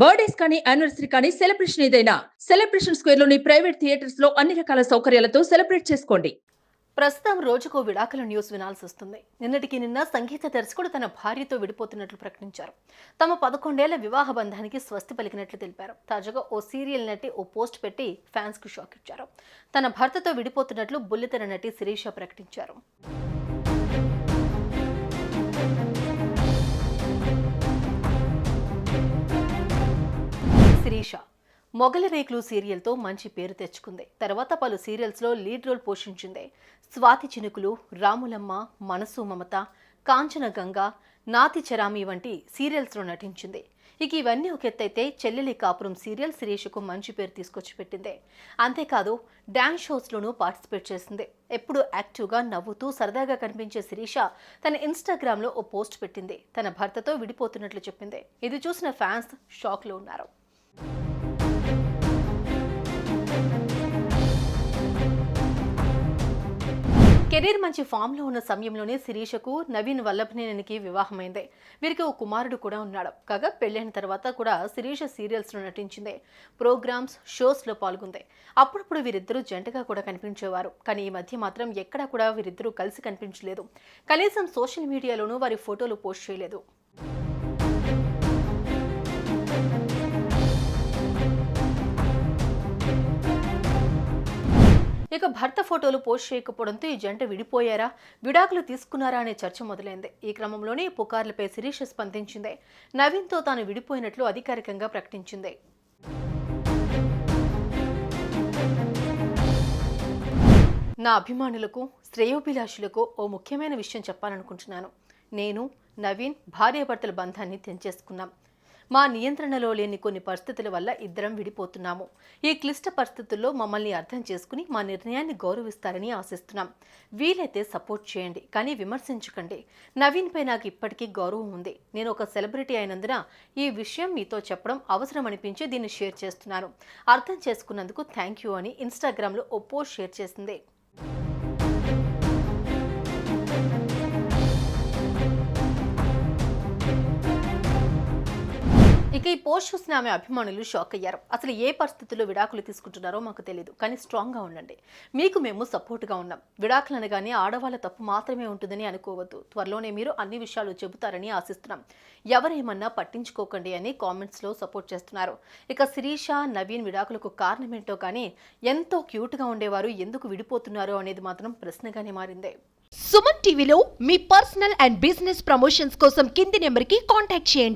Birthdays కానీ anniversary కానీ celebration ఏదైనా సెలబ్రేషన్ స్క్వేర్ లోని ప్రైవేట్ థియేటర్స్ లో అన్ని రకాల సౌకర్యాలతో సెలబ్రేట్ చేసుకోండి. ప్రస్తుతం రోజుకో విడాకుల న్యూస్ వినాల్సి వస్తుంది. నిన్నటికి నిన్న సంగీత దర్శకుడు తన భార్యతో విడిపోతున్నట్లు ప్రకటించారు. తమ 11 ఏళ్ల వివాహ బంధానికి స్వస్తి పలికినట్లు తెలిపారు. తాజాగా ఓ సీరియల్ నటి ఓ పోస్ట్ పెట్టి ఫ్యాన్స్ కు షాక్ ఇచ్చారు. తన భర్తతో విడిపోతున్నట్లు బుల్లితెర నటి శిరీష ప్రకటించారు. శిరీష మొగలి రేకులు సీరియల్తో మంచి పేరు తెచ్చుకుంది. తర్వాత పలు సీరియల్స్లో లీడ్ రోల్ పోషించింది. స్వాతి చినుకులు, రాములమ్మ, మనసు మమత, కాంచన గంగ, నాతి చరామి వంటి సీరియల్స్లో నటించింది. ఇక ఇవన్నీ ఒక ఎత్తైతే చెల్లెలి కాపురం సీరియల్ శిరీషకు మంచి పేరు తీసుకొచ్చి పెట్టింది. అంతేకాదు డాన్స్ షోస్లోనూ పార్టిసిపేట్ చేసింది. ఎప్పుడు యాక్టివ్గా నవ్వుతూ సరదాగా కనిపించే శిరీష తన ఇన్స్టాగ్రామ్లో ఓ పోస్ట్ పెట్టింది. తన భర్తతో విడిపోతున్నట్లు చెప్పింది. ఇది చూసిన ఫ్యాన్స్ షాక్లో ఉన్నారు. కెరీర్ మంచి ఫామ్లో ఉన్న సమయంలోనే శిరీషకు నవీన్ వల్లభనేనికి వివాహమైంది. వీరికి ఓ కుమారుడు కూడా ఉన్నాడు. కాగా పెళ్లైన తర్వాత కూడా శిరీష సీరియల్స్లో నటించింది. ప్రోగ్రామ్స్, షోస్లో పాల్గొంది. అప్పుడప్పుడు వీరిద్దరూ జంటగా కూడా కనిపించేవారు. కానీ ఈ మధ్య మాత్రం ఎక్కడా కూడా వీరిద్దరూ కలిసి కనిపించలేదు. కనీసం సోషల్ మీడియాలోనూ వారి ఫోటోలు పోస్ట్ చేయలేదు. ఇక భర్త ఫోటోలు పోస్ట్ చేయకపోవడంతో ఈ జంట విడిపోయారా, విడాకులు తీసుకున్నారా అనే చర్చ మొదలైంది. ఈ క్రమంలోనే పుకార్లపై శిరీష స్పందించింది. నవీన్తో తాను విడిపోయినట్లు అధికారికంగా ప్రకటించింది. నా అభిమానులకు, శ్రేయోభిలాషులకు ఓ ముఖ్యమైన విషయం చెప్పాలనుకుంటున్నాను. నేను, నవీన్ భార్యాభర్తల బంధాన్ని తెంచేసుకున్నాం. మా నియంత్రణలో లేని కొన్ని పరిస్థితుల వల్ల ఇద్దరం విడిపోతున్నాము. ఈ క్లిష్ట పరిస్థితుల్లో మమ్మల్ని అర్థం చేసుకుని మా నిర్ణయాన్ని గౌరవిస్తారని ఆశిస్తున్నాం. వీలైతే సపోర్ట్ చేయండి, కానీ విమర్శించకండి. నవీన్పై నాకు ఇప్పటికీ గౌరవం ఉంది. నేను ఒక సెలబ్రిటీ అయినందున ఈ విషయం మీతో చెప్పడం అవసరం అనిపించి దీన్ని షేర్ చేస్తున్నాను. అర్థం చేసుకున్నందుకు థ్యాంక్ యూ అని ఇన్స్టాగ్రామ్లో ఓ పోస్ట్ షేర్ చేసింది. ఇక ఈ పోస్ట్ చూసిన ఆమె అభిమానులు షాక్ అయ్యారు. అసలు ఏ పరిస్థితుల్లో విడాకులు తీసుకుంటున్నారో మాకు తెలియదు, కానీ స్ట్రాంగ్గా ఉండండి. మీకు మేము సపోర్ట్గా ఉన్నాం. విడాకులు అనగానే ఆడవాళ్ళ తప్పు మాత్రమే ఉంటుందని అనుకోవద్దు. త్వరలోనే మీరు అన్ని విషయాలు చెబుతారని ఆశిస్తున్నాం. ఎవరేమన్నా పట్టించుకోకండి అని కామెంట్స్లో సపోర్ట్ చేస్తున్నారు. ఇక శిరీష, నవీన్ విడాకులకు కారణమేంటో కానీ ఎంతో క్యూట్గా ఉండేవారు ఎందుకు విడిపోతున్నారో అనేది మాత్రం ప్రశ్నగానే మారింది. సుమన్ టీవీలో మీ పర్సనల్ అండ్ బిజినెస్ ప్రమోషన్స్ కోసం కింది నెంబర్కి కాంటాక్ట్ చేయండి.